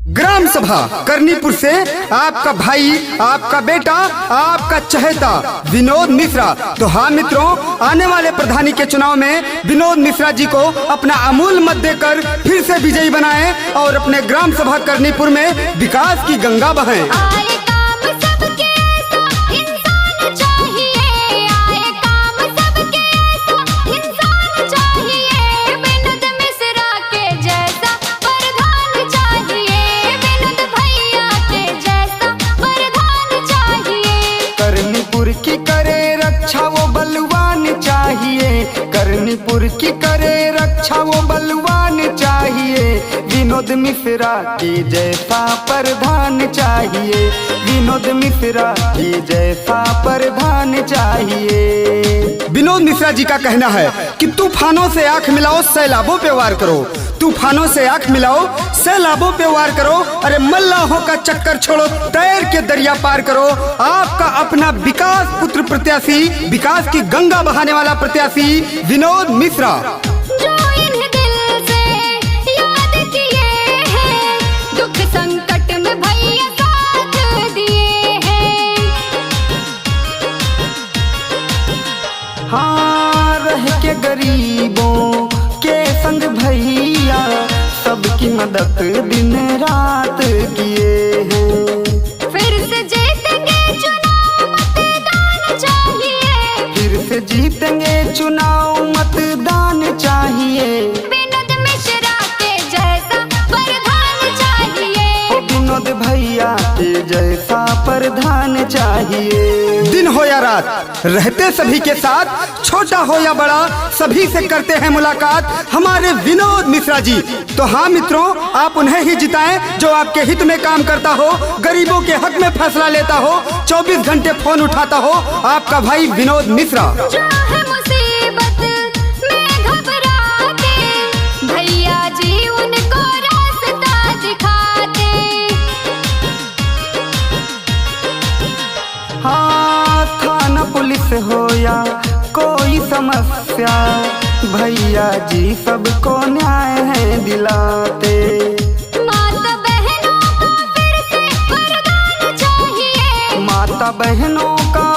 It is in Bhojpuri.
ग्राम सभा करनीपुर से आपका भाई, आपका बेटा, आपका चहेता विनोद मिश्रा। तो हाँ मित्रों, आने वाले प्रधानी के चुनाव में विनोद मिश्रा जी को अपना अमूल मत देकर फिर से विजयी बनाएं और अपने ग्राम सभा करनीपुर में विकास की गंगा बहाएं। की करे रक्षा वो बलवान चाहिए, करनीपुर की करे रक्षा वो बलवान चाहिए। विनोद मिश्रा की जैसा प्रधान चाहिए, विनोद मिश्रा की जैसा प्रधान चाहिए। विनोद मिश्रा जी का कहना है कि तूफानों से आंख मिलाओ, सैलाबों पे वार करो। तूफानों से आंख मिलाओ, सैलाबों पे वार करो। अरे मल्लाहों का चक्कर छोड़ो, तैर के दरिया पार करो। आपका अपना विकास पुत्र प्रत्याशी, विकास की गंगा बहाने वाला प्रत्याशी विनोद मिश्रा। जो इन्हें दिल से याद किए हैं, दुख संकट में भैया साथ दिए हैं। हाँ, रह के गरीबों के संग भैया सबकी मदद दिन रात किए हैं। फिर से जीतेंगे चुनाव, मतदान चाहिए। फिर से जीतेंगे चुनाव, मतदान चाहिए। विनोद मिश्रा के जैसा प्रधान चाहिए, विनोद भैया के जैसा प्रधान चाहिए। दिन हो या रात रहते सभी के साथ, छोटा हो या बड़ा सभी से करते हैं मुलाकात हमारे विनोद मिश्रा जी। तो हाँ मित्रों, आप उन्हें ही जिताएं जो आपके हित में काम करता हो, गरीबों के हक में फैसला लेता हो, 24 घंटे फोन उठाता हो। आपका भाई विनोद मिश्रा। जो है मुसीबत में घबराते, भैया जी उनको रास्ता दिखाते। हाँ, थाना पुलिस हो या कोई समस्या, भैया जी सबको न्याय है दिलाते। माता बहनों का फिर से वरदान चाहिए, माता बहनों का